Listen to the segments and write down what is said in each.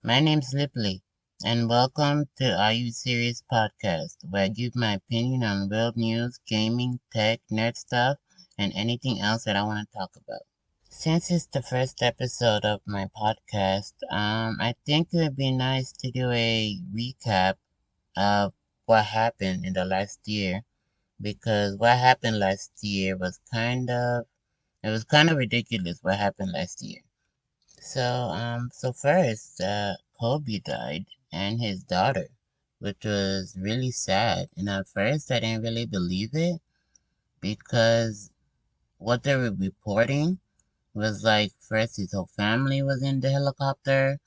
My name's Lipley, and welcome to Are You Serious podcast, where I give my opinion on world news, gaming, tech, nerd stuff, and anything else that I want to talk about. Since it's the first episode of my podcast, I think it would be nice to do a recap of what happened in the last year, because what happened last year was kind of ridiculous. What happened last year? So first, Kobe died and his daughter, which was really sad. And at first, I didn't really believe it because what they were reporting was like first his whole family was in the helicopter,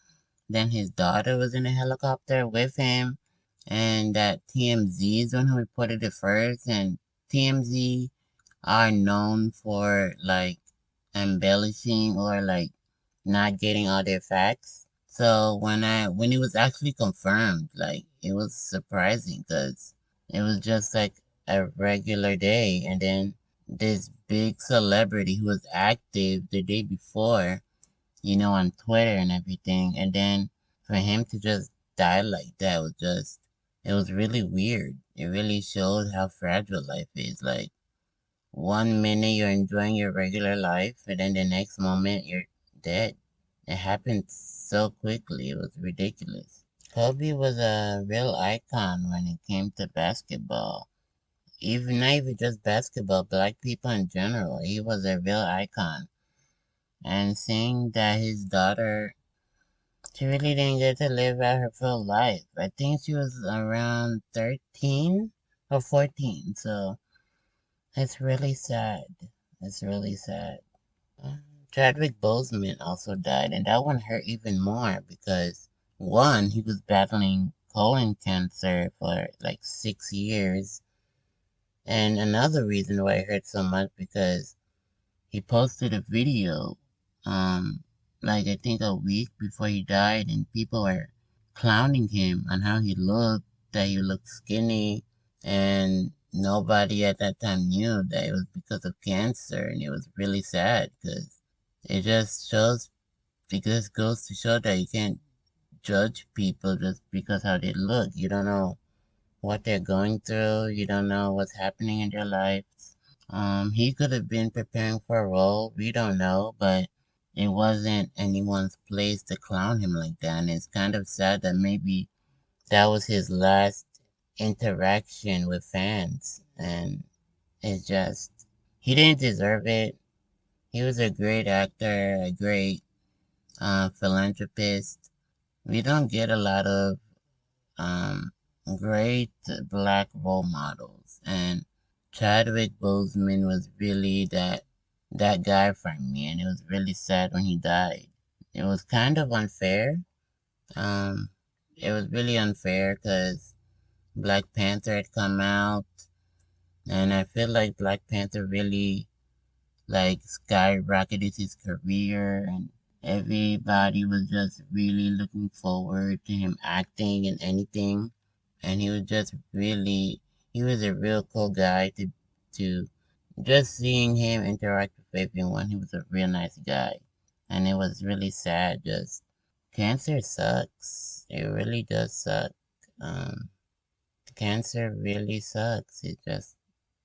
then his daughter was in the helicopter with him, and that TMZ is one who reported it first. And TMZ are known for like embellishing or like not getting all their facts. So when it was actually confirmed, like it was surprising because it was just like a regular day, and then this big celebrity who was active the day before, on Twitter and everything, and then for him to just die like that was just it was really weird. It really showed how fragile life is. Like one minute you're enjoying your regular life, and then the next moment you're dead. It happened so quickly, it was ridiculous. Kobe was a real icon when it came to basketball. Even not even just basketball, black people in general. He was a real icon. And seeing that his daughter, she really didn't get to live out her full life. I think she was around 13 or 14. So it's really sad. It's really sad. Chadwick Boseman also died, and that one hurt even more because one, he was battling colon cancer for like 6 years, and another reason why it hurt so much because he posted a video, um, like I think a week before he died, and people were clowning him on how he looked, that he looked skinny, and nobody at that time knew that it was because of cancer, and it was really sad because it just shows, it just goes to show that you can't judge people just because how they look. You don't know what they're going through. You don't know what's happening in their lives. He could have been preparing for a role. We don't know, but it wasn't anyone's place to clown him like that. And it's kind of sad that maybe that was his last interaction with fans. And it's just, he didn't deserve it. He was a great actor, a great philanthropist. We don't get a lot of um, great black role models, and Chadwick Boseman was really that guy for me, and it was really sad when he died. It was kind of unfair. Um, it was really unfair because Black Panther had come out, and I feel like Black Panther really like skyrocketed his career, and everybody was just really looking forward to him acting in anything. And he was just really, he was a real cool guy to just seeing him interact with everyone. He was a real nice guy, and it was really sad. Just cancer sucks. It really does suck. Um, Cancer really sucks. It just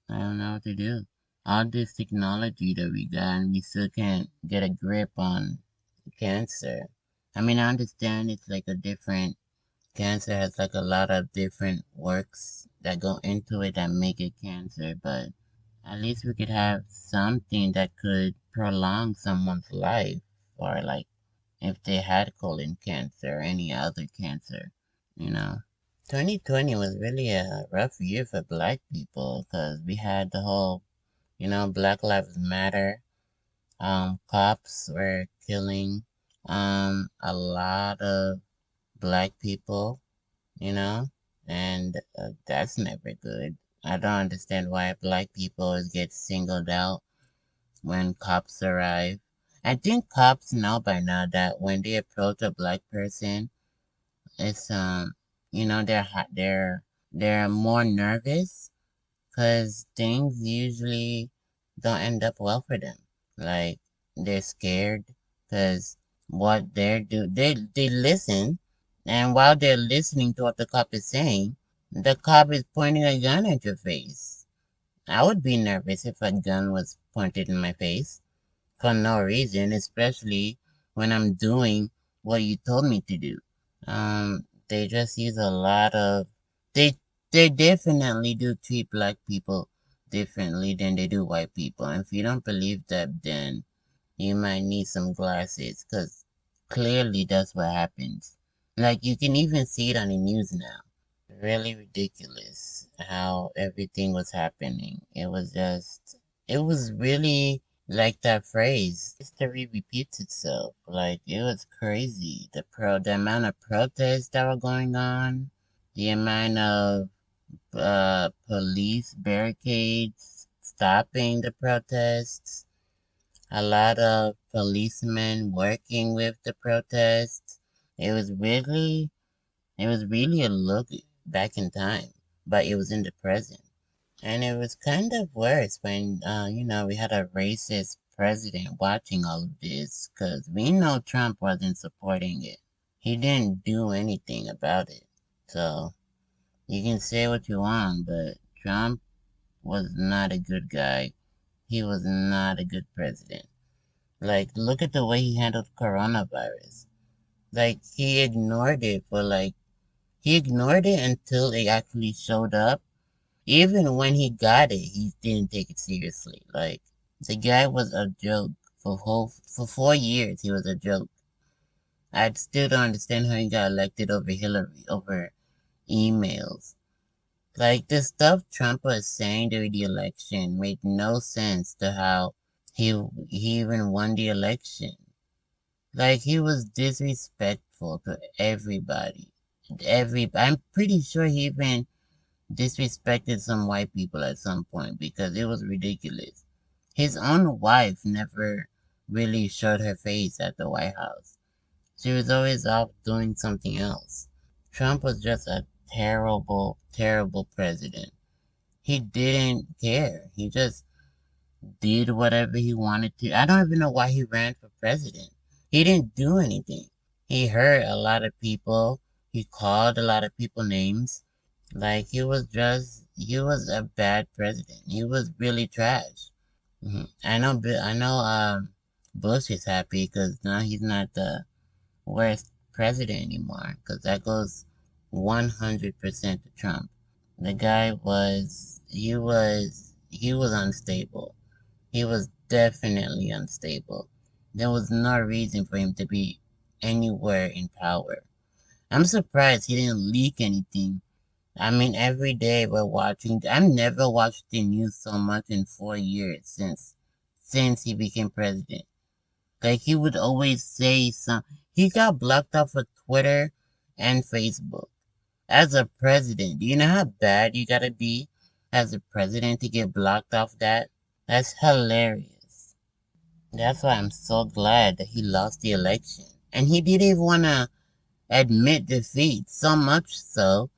I don't know what to do. All this technology that we got, and we still can't get a grip on cancer. I mean, I understand it's like a different cancer has like a lot of different works that go into it that make it cancer, but at least we could have something that could prolong someone's life, or like if they had colon cancer or any other cancer, you know. 2020 was really a rough year for black people because we had the whole, Black Lives Matter. Cops were killing a lot of black people, you know, and that's never good. I don't understand why black people get singled out when cops arrive. I think cops know by now that when they approach a black person, it's they're more nervous because things usually don't end up well for them. Like they're scared because what they listen, And while they're listening to what the cop is saying, the cop is pointing a gun at your face. I would be nervous if a gun was pointed in my face for no reason, especially when I'm doing what you told me to do. They just use a lot of they they definitely do treat black people differently than they do white people. And if you don't believe that, then you might need some glasses, because clearly that's what happens. Like, you can even see it on the news now. Really ridiculous how everything was happening. It was really like that phrase, history repeats itself. Like, it was crazy. The amount of protests that were going on, the amount of police barricades stopping the protests, a lot of policemen working with the protests. It was really it was really a look back in time, but it was in the present. And it was kind of worse when, we had a racist president watching all of this, because we know Trump wasn't supporting it. He didn't do anything about it. So, you can say what you want, but Trump was not a good guy. He was not a good president. Like, look at the way he handled coronavirus. Like, he ignored it until it actually showed up. Even when he got it, he didn't take it seriously. Like, the guy was a joke for 4 years. He was a joke. I still don't understand how he got elected over Hillary over emails. Like, the stuff Trump was saying during the election made no sense to how he he even won the election. Like, he was disrespectful to everybody. I'm pretty sure he even disrespected some white people at some point, because it was ridiculous. His own wife never really showed her face at the White House. She was always off doing something else. Trump was just a terrible, terrible president. He didn't care. He just did whatever he wanted to. I don't even know why he ran for president. He didn't do anything. He hurt a lot of people. He called a lot of people names. Like, he was a bad president. He was really trash. I know, Bush is happy because now he's not the worst president anymore, because that goes 100% to Trump. The guy he was unstable. He was definitely unstable. There was no reason for him to be anywhere in power. I'm surprised he didn't leak anything. I mean, every day we're watching. I've never watched the news so much in 4 years since he became president. Like, he would always say some. He got blocked off of Twitter and Facebook. As a president, do you know how bad you gotta be as a president to get blocked off that? That's hilarious. That's why I'm so glad that he lost the election. And he didn't even wanna admit defeat, so much so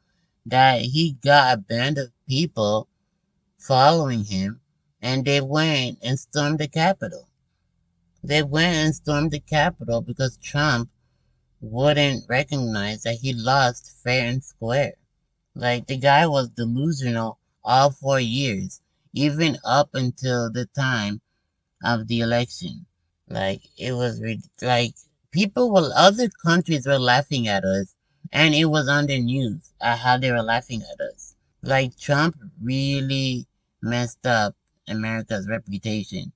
that he got a band of people following him, and they went and stormed the Capitol. They went and stormed the Capitol because Trump wouldn't recognize that he lost fair and square. Like, the guy was delusional all 4 years, even up until the time of the election. Like, like, other countries were laughing at us, and it was on the news how they were laughing at us. Like, Trump really messed up America's reputation.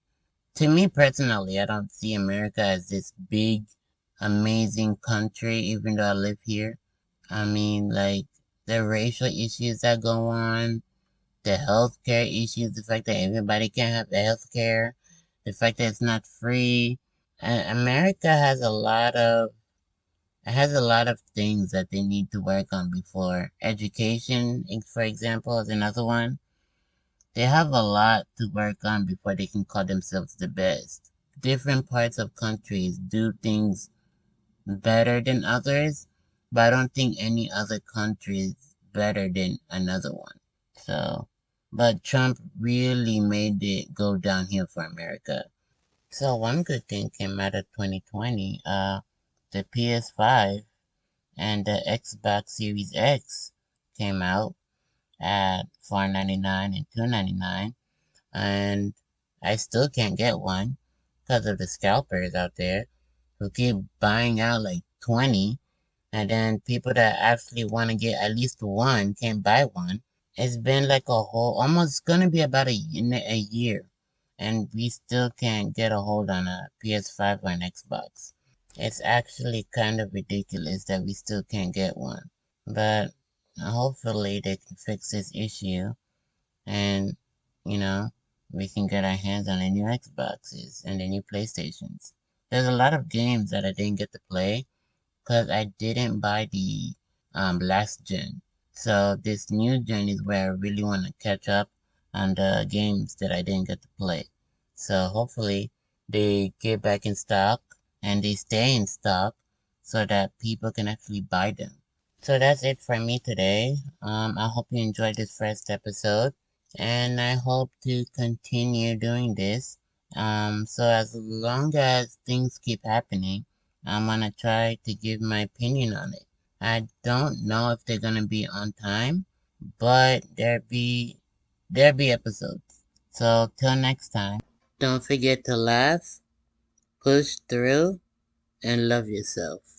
To me personally, I don't see America as this big, amazing country, even though I live here. I mean, like, the racial issues that go on, the healthcare issues, the fact that everybody can't have healthcare, the fact that it's not free. America has a lot of things that they need to work on before. Education, for example, is another one. They have a lot to work on before they can call themselves the best. Different parts of countries do things better than others, but I don't think any other country is better than another one. So, but Trump really made it go downhill for America. So one good thing came out of 2020, the PS5. and the Xbox Series X came out at $4.99 and $2.99, and I still can't get one because of the scalpers out there who keep buying out like 20, and then people that actually want to get at least one can't buy one. It's been like a whole, almost gonna be about a year, and we still can't get a hold on a PS5 or an Xbox. It's actually kind of ridiculous that we still can't get one. But hopefully they can fix this issue and, you know, we can get our hands on the new Xboxes and the new PlayStations. There's a lot of games that I didn't get to play because I didn't buy the last gen. So this new gen is where I really want to catch up on the games that I didn't get to play. So hopefully they get back in stock and they stay in stock so that people can actually buy them. So that's it for me today. I hope you enjoyed this first episode, and I hope to continue doing this. So as long as things keep happening, I'm gonna try to give my opinion on it. I don't know if they're gonna be on time, but there'll be episodes. So till next time, don't forget to laugh, push through, and love yourself.